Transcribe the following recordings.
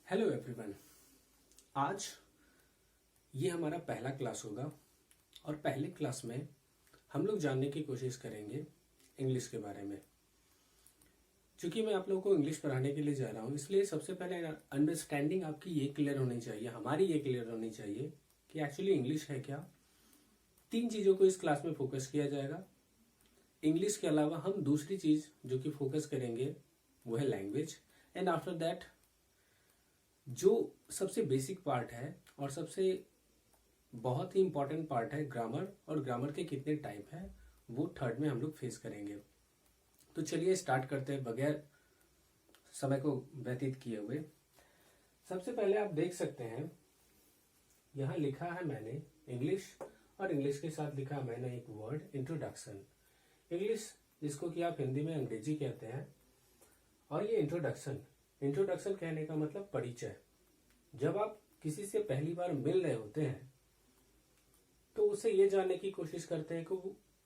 Hello everyone. आज ये हमारा पहला क्लास होगा और पहले क्लास में हम लोग जानने की कोशिश करेंगे इंग्लिश के बारे में। चूंकि मैं आप लोगों को इंग्लिश पढ़ाने के लिए जा रहा हूँ, इसलिए सबसे पहले अंडरस्टैंडिंग आपकी ये क्लियर होनी चाहिए, हमारी ये क्लियर होनी चाहिए कि एक्चुअली इंग्लिश है क्या। 3 चीज़ों को इस क्लास में फोकस किया जाएगा। इंग्लिश के अलावा हम दूसरी चीज़ जो कि फोकस करेंगे वो है लैंग्वेज, एंड आफ्टर दैट जो सबसे बेसिक पार्ट है और सबसे बहुत ही इंपॉर्टेंट पार्ट है ग्रामर, और ग्रामर के कितने टाइप है वो थर्ड में हम लोग फेस करेंगे। तो चलिए स्टार्ट करते हैं बगैर समय को व्यतीत किए हुए। सबसे पहले आप देख सकते हैं यहाँ लिखा है मैंने इंग्लिश, और इंग्लिश के साथ लिखा है मैंने एक वर्ड इंट्रोडक्शन। इंग्लिश जिसको कि आप हिंदी में अंग्रेजी कहते हैं, और ये इंट्रोडक्शन कहने का मतलब परिचय। जब आप किसी से पहली बार मिल रहे होते हैं तो उसे ये जानने की कोशिश करते हैं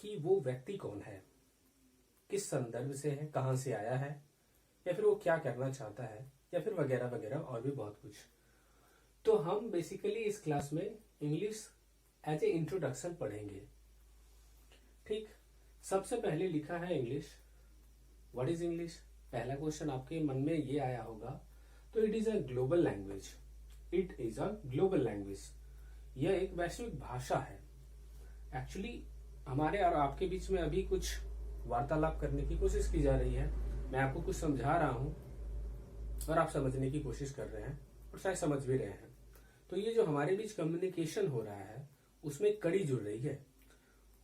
कि वो व्यक्ति कौन है, किस संदर्भ से है, कहाँ से आया है, या फिर वो क्या करना चाहता है, या फिर वगैरह वगैरह और भी बहुत कुछ। तो हम बेसिकली इस क्लास में इंग्लिश एज ए इंट्रोडक्शन पढ़ेंगे। ठीक, सबसे पहले लिखा है इंग्लिश। What is English? पहला क्वेश्चन आपके मन में ये आया होगा। तो it is a global language. It is a global language. यह एक वैश्विक भाषा है। एक्चुअली हमारे और आपके बीच में अभी कुछ वार्तालाप करने की कोशिश की जा रही है। मैं आपको कुछ समझा रहा हूं और आप समझने की कोशिश कर रहे हैं और शायद समझ भी रहे हैं। तो ये जो हमारे बीच कम्युनिकेशन हो रहा है उसमें एक कड़ी जुड़ रही है।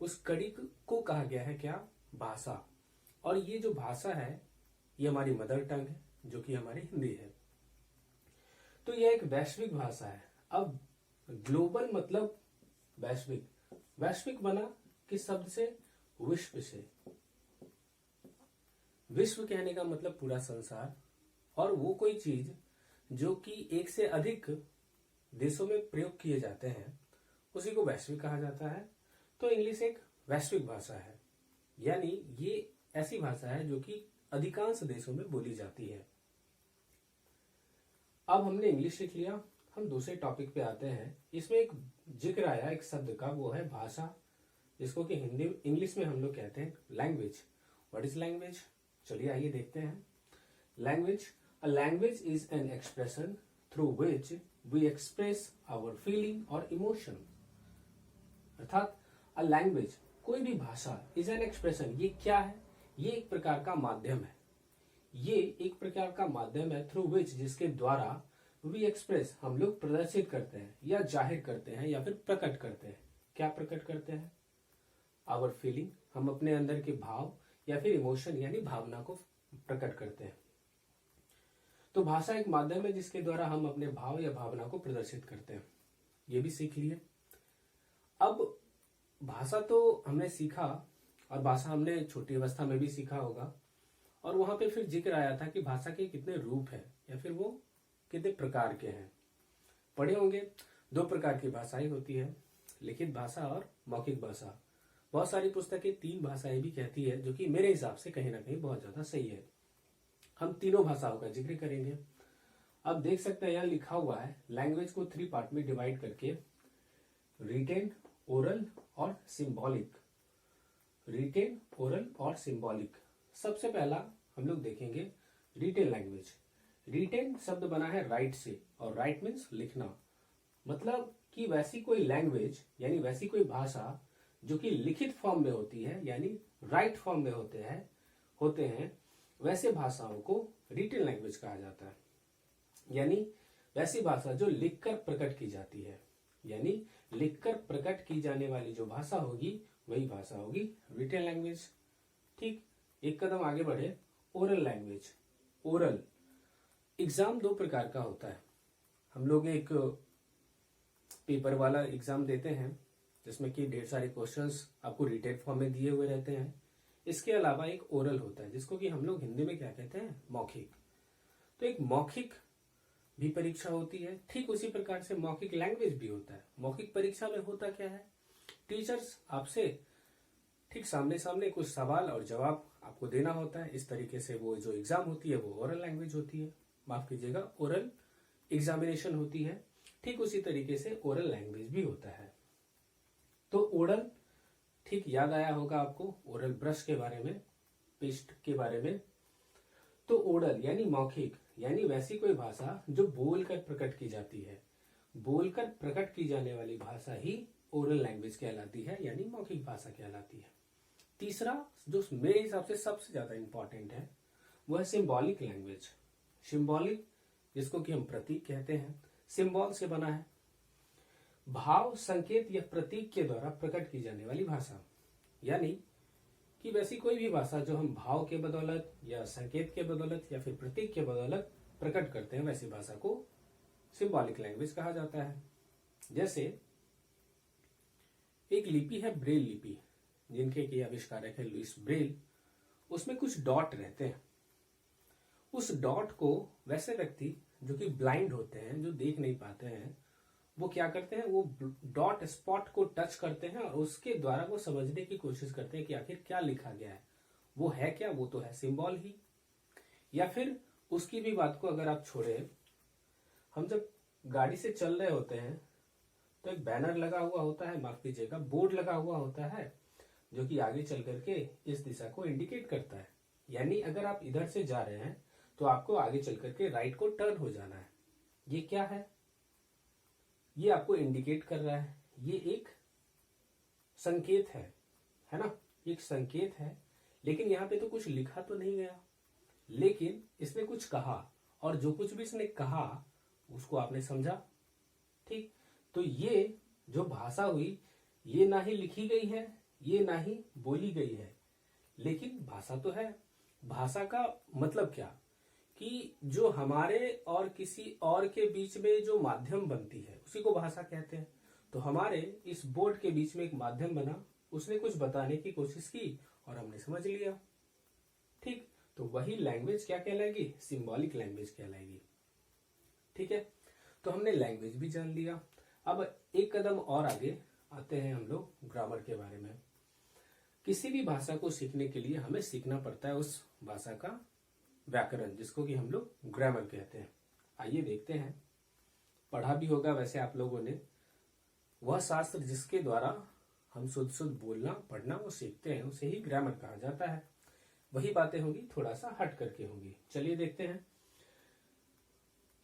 उस कड़ी को कहा गया है क्या? भाषा। और ये जो भाषा है ये हमारी मदर टंग है, जो कि हमारी हिंदी है। तो यह एक वैश्विक भाषा है। अब ग्लोबल मतलब वैश्विक। वैश्विक बना किस शब्द से? विश्व से। विश्व कहने का मतलब पूरा संसार, और वो कोई चीज जो कि एक से अधिक देशों में प्रयोग किए जाते हैं उसी को वैश्विक कहा जाता है। तो इंग्लिश एक वैश्विक भाषा है, यानी ये ऐसी भाषा है जो कि अधिकांश देशों में बोली जाती है। अब हमने इंग्लिश सीख लिया, हम दूसरे टॉपिक पे आते हैं। इसमें एक जिक्र आया एक शब्द का, वो है भाषा, जिसको कि हिंदी इंग्लिश में हम लोग कहते हैं लैंग्वेज। What is language? चलिए आइए देखते हैं। Language, a language is an expression through which we express our feeling और इमोशन। अर्थात अ लैंग्वेज, कोई भी भाषा, इज एन एक्सप्रेशन, ये क्या है? ये एक प्रकार का माध्यम है। ये एक प्रकार का माध्यम है थ्रू विच, जिसके द्वारा वी एक्सप्रेस, हम लोग प्रदर्शित करते हैं या जाहिर करते हैं या फिर प्रकट करते हैं। क्या प्रकट करते हैं? आवर फीलिंग, हम अपने अंदर के भाव, या फिर इमोशन यानी भावना को प्रकट करते हैं। तो भाषा एक माध्यम है जिसके द्वारा हम अपने भाव या भावना को प्रदर्शित करते हैं। ये भी सीख लिए। अब भाषा तो हमने सीखा, और भाषा हमने छोटी अवस्था में भी सीखा होगा, और वहां पे फिर जिक्र आया था कि भाषा के कितने रूप हैं या फिर वो कितने प्रकार के हैं। पढ़े होंगे 2 प्रकार की भाषाएं होती है, लिखित भाषा और मौखिक भाषा। बहुत सारी पुस्तकें 3 भाषाएं भी कहती है, जो कि मेरे हिसाब से कहीं ना कहीं बहुत ज्यादा सही है। हम तीनों भाषाओं का जिक्र करेंगे। अब देख सकते हैं यहाँ लिखा हुआ है लैंग्वेज को 3 पार्ट में डिवाइड करके, रिटेन, ओरल और सिंबॉलिक। रिटेन, ओरल और सिंबॉलिक। सबसे पहला हम लोग देखेंगे रिटेन लैंग्वेज। रिटेन शब्द बना है राइट से, और राइट मीन्स लिखना। मतलब कि वैसी कोई लैंग्वेज यानी वैसी कोई भाषा जो कि लिखित फॉर्म में होती है, यानी राइट फॉर्म में होते हैं, वैसे भाषाओं को रिटेन लैंग्वेज कहा जाता है। यानी वैसी भाषा जो लिखकर प्रकट की जाती है, यानी लिखकर प्रकट की जाने वाली जो भाषा होगी वही भाषा होगी रिटेन लैंग्वेज। ठीक, एक कदम आगे बढ़े, ओरल लैंग्वेज। ओरल एग्जाम 2 प्रकार का होता है। हम लोग एक पेपर वाला एग्जाम देते हैं जिसमें कि ढेर सारे क्वेश्चंस आपको रिटेन फॉर्म में दिए हुए रहते हैं। इसके अलावा एक ओरल होता है जिसको कि हम लोग हिंदी में क्या कहते हैं? मौखिक। तो एक मौखिक भी परीक्षा होती है, ठीक उसी प्रकार से मौखिक लैंग्वेज भी होता है। मौखिक परीक्षा में होता क्या है? टीचर्स आपसे ठीक सामने सामने कुछ सवाल और जवाब आपको देना होता है। इस तरीके से वो जो एग्जाम होती है वो ओरल लैंग्वेज होती है। माफ कीजिएगा, ओरल एग्जामिनेशन होती है, ठीक उसी तरीके से ओरल लैंग्वेज भी होता है। तो ओरल, ठीक याद आया होगा आपको ओरल ब्रश के बारे में, पेस्ट के बारे में। तो ओरल यानी मौखिक, यानी वैसी कोई भाषा जो बोलकर प्रकट की जाती है, बोलकर प्रकट की जाने वाली भाषा ही ओरल लैंग्वेज कहलाती है, यानी मौखिक भाषा कहलाती है। तीसरा जो मेरे हिसाब से सबसे ज्यादा इंपॉर्टेंट है वो है सिंबॉलिक लैंग्वेज। सिंबॉलिक, जिसको कि हम प्रतीक कहते हैं, सिंबल से बना है, भाव, संकेत या प्रतीक के द्वारा प्रकट की जाने वाली भाषा। यानी कि वैसी कोई भी भाषा जो हम भाव के बदौलत या संकेत के बदौलत या फिर प्रतीक के बदौलत प्रकट करते हैं, वैसी भाषा को सिंबॉलिक लैंग्वेज कहा जाता है। जैसे एक लिपि है ब्रेल लिपि, जिनके की आविष्कारक है लुइस ब्रेल। उसमें कुछ डॉट रहते हैं। उस डॉट को वैसे व्यक्ति जो कि ब्लाइंड होते हैं, जो देख नहीं पाते हैं, वो क्या करते हैं, वो डॉट स्पॉट को टच करते हैं और उसके द्वारा वो समझने की कोशिश करते हैं कि आखिर क्या लिखा गया है, वो है क्या, वो तो है सिंबल ही। या फिर उसकी भी बात को अगर आप छोड़े, हम जब गाड़ी से चल रहे होते हैं तो एक बैनर लगा हुआ होता है, माफ कीजिएगा, बोर्ड लगा हुआ होता है, जो कि आगे चल करके इस दिशा को इंडिकेट करता है। यानी अगर आप इधर से जा रहे हैं तो आपको आगे चल करके राइट को टर्न हो जाना है। ये क्या है, ये आपको इंडिकेट कर रहा है, ये एक संकेत है ना, एक संकेत है। लेकिन यहाँ पे तो कुछ लिखा तो नहीं गया, लेकिन इसने कुछ कहा, और जो कुछ भी इसने कहा उसको आपने समझा, ठीक। तो ये जो भाषा हुई, ये ना ही लिखी गई है, ये ना ही बोली गई है, लेकिन भाषा तो है। भाषा का मतलब क्या, कि जो हमारे और किसी और के बीच में जो माध्यम बनती है उसी को भाषा कहते हैं। तो हमारे इस बोर्ड के बीच में एक माध्यम बना, उसने कुछ बताने की कोशिश की और हमने समझ लिया, ठीक। तो वही लैंग्वेज क्या कहलाएगी, सिंबॉलिक लैंग्वेज कहलाएगी, ठीक है। तो हमने लैंग्वेज भी जान लिया। अब एक कदम और आगे आते हैं हम लोग ग्रामर के बारे में। किसी भी भाषा को सीखने के लिए हमें सीखना पड़ता है उस भाषा का व्याकरण, जिसको कि हम लोग ग्रामर कहते हैं। आइए देखते हैं, पढ़ा भी होगा वैसे आप लोगों ने, वह शास्त्र जिसके द्वारा हम शुद्ध शुद्ध बोलना पढ़ना वो सीखते हैं, उसे ही ग्रामर कहा जाता है। वही बातें होंगी, थोड़ा सा हट करके होंगी। चलिए देखते हैं।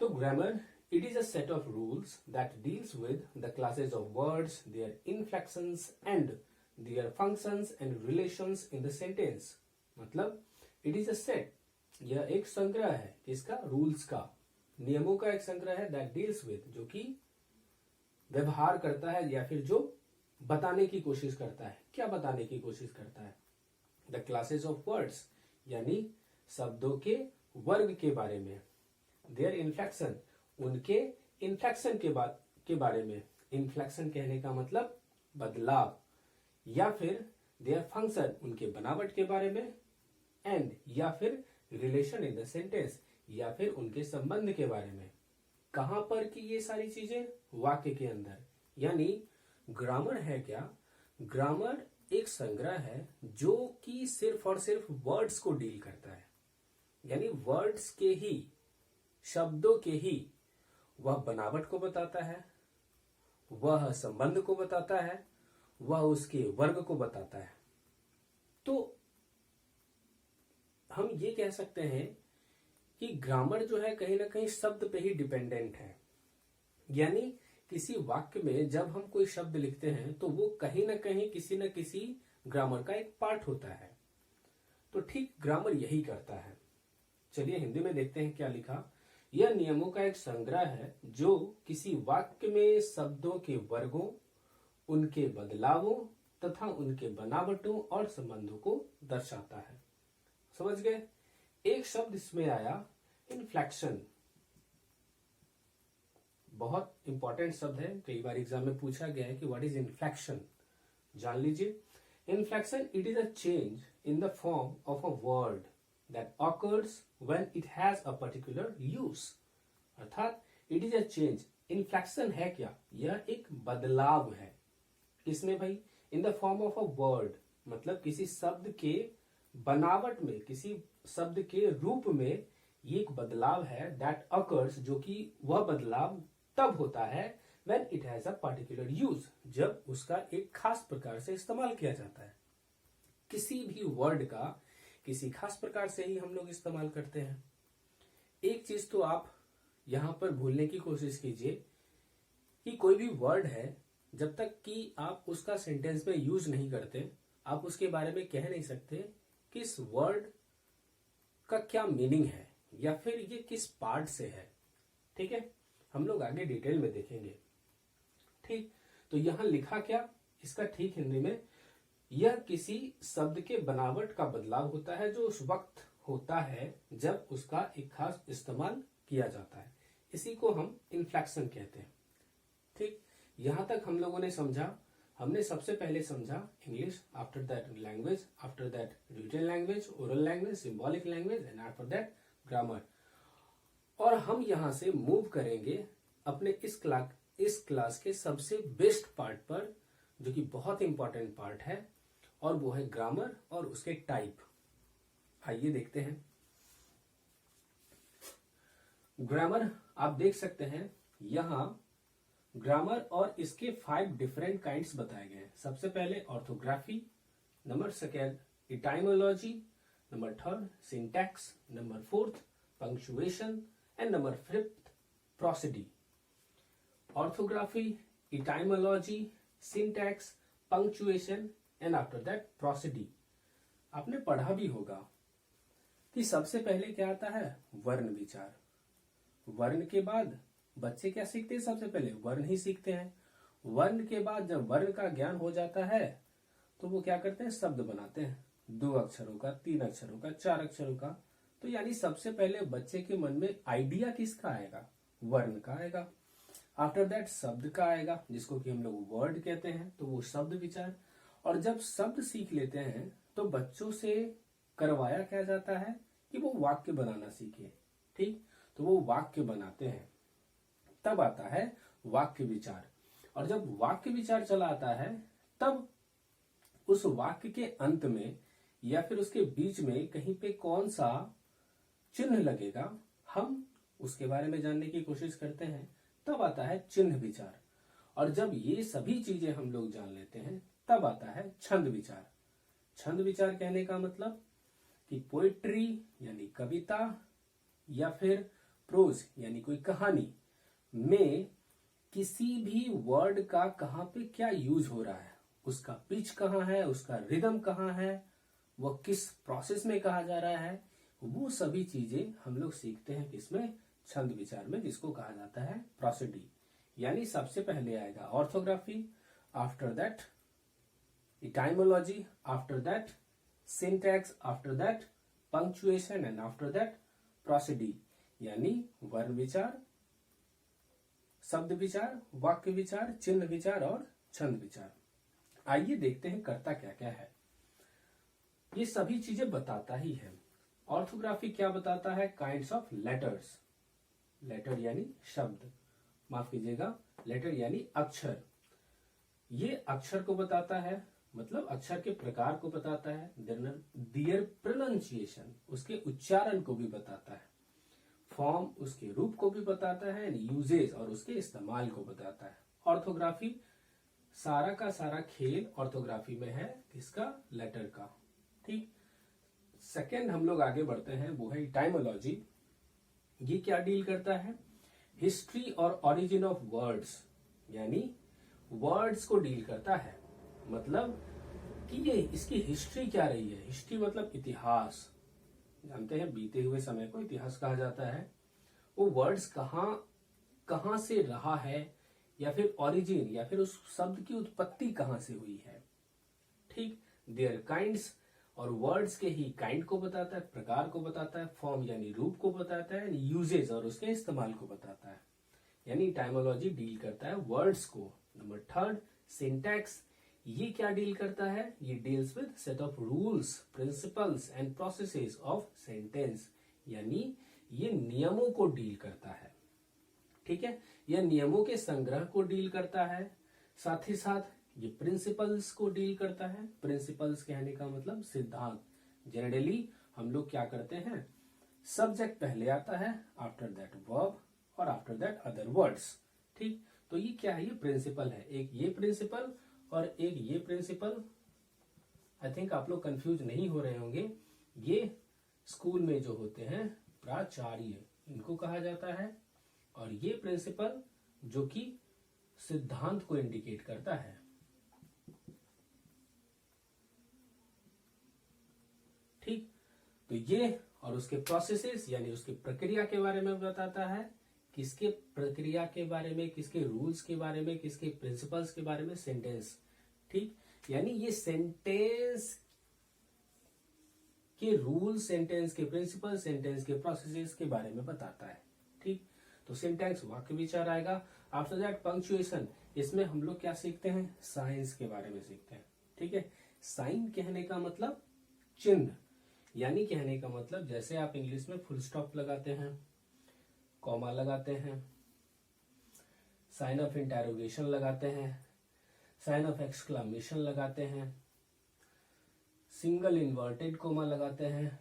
तो grammar, it is a set of rules that deals with the classes of words, their inflections and their functions and relations in the sentence। मतलब it is a set, यह एक संग्रह है, किसका, रूल्स का, नियमों का एक संग्रह है, that deals with, जो कि व्यवहार करता है या फिर जो बताने की कोशिश करता है। क्या बताने की कोशिश करता है, the classes of words, यानी शब्दों के वर्ग के बारे में, their inflection, उनके इन्फ्लेक्शन के बारे में। इन्फ्लेक्शन कहने का मतलब बदलाव, या फिर देयर फंक्शन, उनके बनावट के बारे में, एंड या फिर रिलेशन इन द सेंटेंस, या फिर उनके संबंध के बारे में। कहां पर कि ये सारी चीजें, वाक्य के अंदर। यानी ग्रामर है क्या, ग्रामर एक संग्रह है जो कि सिर्फ और सिर्फ वर्ड्स को डील करता है। यानी वर्ड्स के ही, शब्दों के ही वह बनावट को बताता है, वह संबंध को बताता है, वह उसके वर्ग को बताता है। तो हम ये कह सकते हैं कि ग्रामर जो है कहीं ना कहीं शब्द पे ही डिपेंडेंट है। यानी किसी वाक्य में जब हम कोई शब्द लिखते हैं तो वो कहीं ना कहीं किसी न किसी ग्रामर का एक पार्ट होता है। तो ठीक ग्रामर यही करता है। चलिए हिंदी में देखते हैं क्या लिखा। यह नियमों का एक संग्रह है जो किसी वाक्य में शब्दों के वर्गों, उनके बदलावों तथा उनके बनावटों और संबंधों को दर्शाता है। समझ गए। एक शब्द इसमें आया इन्फ्लेक्शन, बहुत इंपॉर्टेंट शब्द है, कई बार एग्जाम में पूछा गया है कि व्हाट इज इन्फ्लेक्शन, जान लीजिए। Inflection, it is a change in the form of a word that occurs when it has a particular use। अर्थात it is a change, inflection है क्या, यह एक बदलाव है। किसमें भाई, in the form of a word, मतलब किसी शब्द के बनावट में, किसी शब्द के रूप में ये एक बदलाव है दैट अकर्स, जो कि वह बदलाव तब होता है when it has a particular use, जब उसका एक खास प्रकार से इस्तेमाल किया जाता है। किसी भी वर्ड का किसी खास प्रकार से ही हम लोग इस्तेमाल करते हैं। एक चीज तो आप यहां पर भूलने की कोशिश कीजिए कि कोई भी वर्ड है, जब तक कि आप उसका सेंटेंस में यूज नहीं करते, आप उसके बारे में कह नहीं सकते कि इस वर्ड का क्या मीनिंग है या फिर ये किस पार्ट से है। ठीक है, हम लोग आगे डिटेल में देखेंगे। ठीक, तो यहां लिखा क्या, इसका ठीक हिंदी में, यह किसी शब्द के बनावट का बदलाव होता है जो उस वक्त होता है जब उसका एक खास इस्तेमाल किया जाता है। इसी को हम इन्फ्लेक्शन कहते हैं। ठीक, यहां तक हम लोगों ने समझा। हमने सबसे पहले समझा English, after that language, after that written language, oral language, symbolic language and after that grammar. और हम यहां से मूव करेंगे अपने इस क्लास के सबसे बेस्ट पार्ट पर, जो कि बहुत इंपॉर्टेंट पार्ट है, और वो है ग्रामर और उसके टाइप। आइए देखते हैं। ग्रामर आप देख सकते हैं यहां ग्रामर और इसके 5 डिफरेंट काइंड्स बताए गए हैं। सबसे पहले orthography, number second etymology, number third syntax, number fourth punctuation and number fifth prosody. Orthography, etymology, syntax, punctuation and after that prosody. आपने पढ़ा भी होगा कि सबसे पहले क्या आता है, वर्ण विचार। वर्ण के बाद बच्चे क्या सीखते हैं, सबसे पहले वर्ण ही सीखते हैं। वर्ण के बाद जब वर्ण का ज्ञान हो जाता है तो वो क्या करते हैं, शब्द बनाते हैं, 2 अक्षरों का, 3 अक्षरों का, 4 अक्षरों का। तो यानी सबसे पहले बच्चे के मन में आइडिया किसका आएगा, वर्ण का आएगा। आफ्टर दैट शब्द का आएगा, जिसको कि हम लोग वर्ड कहते हैं, तो वो शब्द विचार। और जब शब्द सीख लेते हैं तो बच्चों से करवाया क्या जाता है कि वो वाक्य बनाना सीखे। ठीक, तो वो वाक्य बनाते हैं, तब आता है वाक्य विचार। और जब वाक्य विचार चला आता है तब उस वाक्य के अंत में या फिर उसके बीच में कहीं पे कौन सा चिन्ह लगेगा, हम उसके बारे में जानने की कोशिश करते हैं। तब आता है चिन्ह विचार। और जब ये सभी चीजें हम लोग जान लेते हैं तब आता है छंद विचार। छंद विचार कहने का मतलब कि पोएट्री यानी कविता या फिर प्रोज यानी कोई कहानी में किसी भी वर्ड का कहां पे क्या यूज हो रहा है, उसका पिच कहां है, उसका रिदम कहां है, वह किस प्रोसेस में कहा जा रहा है, वो सभी चीजें हम लोग सीखते हैं किसमें, छंद विचार में, जिसको कहा जाता है प्रोसिडी। यानी सबसे पहले आएगा orthography, after that etymology, after that syntax, after that punctuation and after that prosody. यानी वर्ण विचार, शब्द विचार, वाक्य विचार, चिन्ह विचार और छंद विचार। आइए देखते हैं करता क्या क्या है। ये सभी चीजें बताता ही है। ऑर्थोग्राफी क्या बताता है, काइंड्स ऑफ लेटर्स। लेटर यानी शब्द, माफ कीजिएगा, लेटर यानी अक्षर। ये अक्षर को बताता है, मतलब अक्षर के प्रकार को बताता है। देयर प्रोनाउंसिएशन, उसके उच्चारण को भी बताता है। फॉर्म, उसके रूप को भी बताता है। यूजेज, और उसके इस्तेमाल को बताता है। ऑर्थोग्राफी सारा का सारा खेल ऑर्थोग्राफी में है, किसका, लेटर का। ठीक, सेकेंड हम लोग आगे बढ़ते हैं, वो है इटाइमोलॉजी। ये क्या डील करता है, हिस्ट्री और ओरिजिन ऑफ वर्ड्स, यानी वर्ड्स को डील करता है। मतलब कि ये इसकी हिस्ट्री क्या रही है। हिस्ट्री मतलब इतिहास, जानते हैं बीते हुए समय को इतिहास कहा जाता है। वो वर्ड्स कहां से रहा है, या फिर ओरिजिन, या फिर उस शब्द की उत्पत्ति कहां से हुई है। ठीक, देयर काइंड्स, और वर्ड्स के ही काइंड को बताता है, प्रकार को बताता है। फॉर्म यानी रूप को बताता है। यूजेज, और उसके इस्तेमाल को बताता है। यानी टाइमोलॉजी डील करता है वर्ड्स को। नंबर थर्ड सिंटैक्स, ये क्या डील करता है, ये deals with set of rules, principles and processes of sentence, यानी ये नियमों को डील करता है। ठीक है, यह नियमों के संग्रह को डील करता है। साथ ही साथ ये प्रिंसिपल्स को डील करता है। प्रिंसिपल्स कहने का मतलब सिद्धांत। जनरली हम लोग क्या करते हैं, सब्जेक्ट पहले आता है, आफ्टर दैट वर्ब और आफ्टर दैट अदर वर्ड्स। ठीक, तो ये क्या है, ये प्रिंसिपल है, एक ये प्रिंसिपल और एक ये प्रिंसिपल। आई थिंक आप लोग कंफ्यूज नहीं हो रहे होंगे। ये स्कूल में जो होते हैं प्राचार्य, इनको कहा जाता है, और ये प्रिंसिपल जो कि सिद्धांत को इंडिकेट करता है। ठीक, तो ये और उसके प्रोसेसेस यानी उसकी प्रक्रिया के बारे में बताता है। किसके प्रक्रिया के बारे में, किसके रूल्स के बारे में, किसके प्रिंसिपल्स के बारे में, सेंटेंस। ठीक, यानी ये सेंटेंस के रूल, सेंटेंस के प्रिंसिपल, सेंटेंस के प्रोसेसेस के बारे में बताता है। ठीक, तो सिंटैक्स वाक्य विचार आएगा। आफ्टर दैट पंक्चुएशन, इसमें हम लोग क्या सीखते हैं, साइंस के बारे में सीखते हैं। ठीक है, साइन कहने का मतलब चिन्ह, यानी कहने का मतलब जैसे आप इंग्लिश में फुल स्टॉप लगाते हैं, कॉमा लगाते हैं, साइन ऑफ इंटरोगेशन लगाते हैं, साइन ऑफ एक्सक्लेमेशन लगाते हैं, सिंगल इन्वर्टेड कोमा लगाते हैं,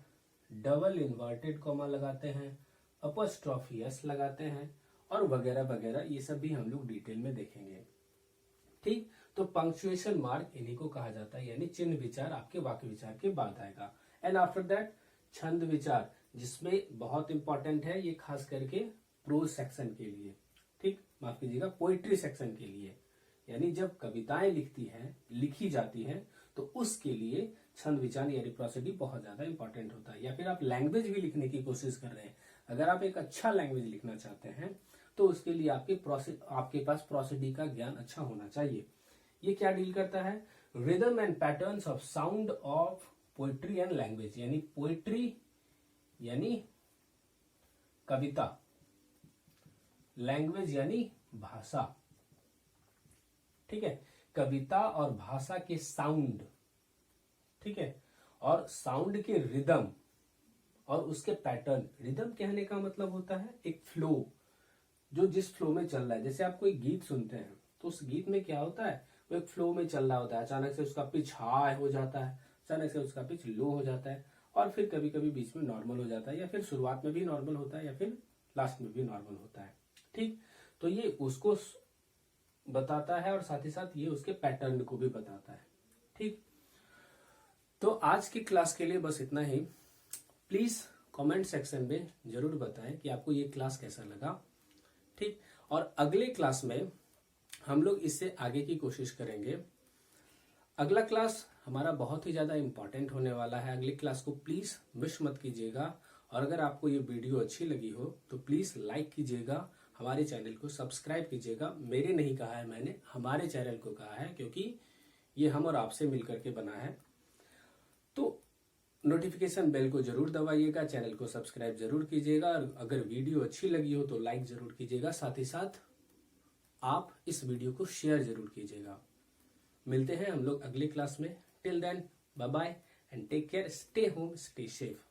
डबल इन्वर्टेड कोमा लगाते हैं, अपॉस्ट्रोफी एस लगाते हैं, और वगैरह वगैरह, ये सब भी हम लोग डिटेल में देखेंगे। ठीक, तो पंक्चुएशन मार्क इन्हीं को कहा जाता है, यानी चिन्ह विचार आपके वाक्य विचार के बाद आएगा। एंड आफ्टर दैट छंद विचार, जिसमें बहुत इंपॉर्टेंट है ये, खास करके प्रोज सेक्शन के लिए। ठीक, माफ कीजिएगा, पोइट्री सेक्शन के लिए, यानी जब कविताएं लिखी जाती हैं तो उसके लिए छंद विचार यानी प्रोसिडी बहुत ज्यादा इंपॉर्टेंट होता है। या फिर आप लैंग्वेज भी लिखने की कोशिश कर रहे हैं, अगर आप एक अच्छा लैंग्वेज लिखना चाहते हैं तो उसके लिए आपके पास प्रोसिडी का ज्ञान अच्छा होना चाहिए। ये क्या डील करता है, rhythm and patterns of sound of poetry and language, यानी पोइट्री यानी कविता, लैंग्वेज यानी भाषा। ठीक है, कविता और भाषा के साउंड, ठीक है, और साउंड के रिदम और उसके पैटर्न। रिदम कहने का मतलब होता है एक फ्लो, जो जिस फ्लो में चल रहा है। जैसे आप कोई गीत सुनते हैं तो उस गीत में क्या होता है, वो एक फ्लो में चल रहा होता है, अचानक से उसका पिच हाई हो जाता है, अचानक से उसका पिच लो हो जाता है, और फिर कभी कभी बीच में नॉर्मल हो जाता है, या फिर शुरुआत में भी नॉर्मल होता है, या फिर लास्ट में भी नॉर्मल होता है। ठीक, तो ये उसको बताता है और साथ ही साथ ये उसके पैटर्न को भी बताता है। ठीक, तो आज की क्लास के लिए बस इतना ही। प्लीज कमेंट सेक्शन में जरूर बताएं कि आपको ये क्लास कैसा लगा। ठीक, और अगले क्लास में हम लोग इससे आगे की कोशिश करेंगे। अगला क्लास हमारा बहुत ही ज्यादा इंपॉर्टेंट होने वाला है। अगली क्लास को प्लीज मिस मत कीजिएगा, और अगर आपको ये वीडियो अच्छी लगी हो तो प्लीज लाइक कीजिएगा, हमारे चैनल को सब्सक्राइब कीजिएगा। मेरे नहीं कहा है मैंने, हमारे चैनल को कहा है, क्योंकि ये हम और आपसे मिलकर के बना है। तो नोटिफिकेशन बेल को जरूर दबाइएगा, चैनल को सब्सक्राइब जरूर कीजिएगा, और अगर वीडियो अच्छी लगी हो तो लाइक जरूर कीजिएगा। साथ ही साथ आप इस वीडियो को शेयर जरूर कीजिएगा। मिलते हैं हम लोग अगली क्लास में। Till then, bye bye and take care, stay home, stay safe.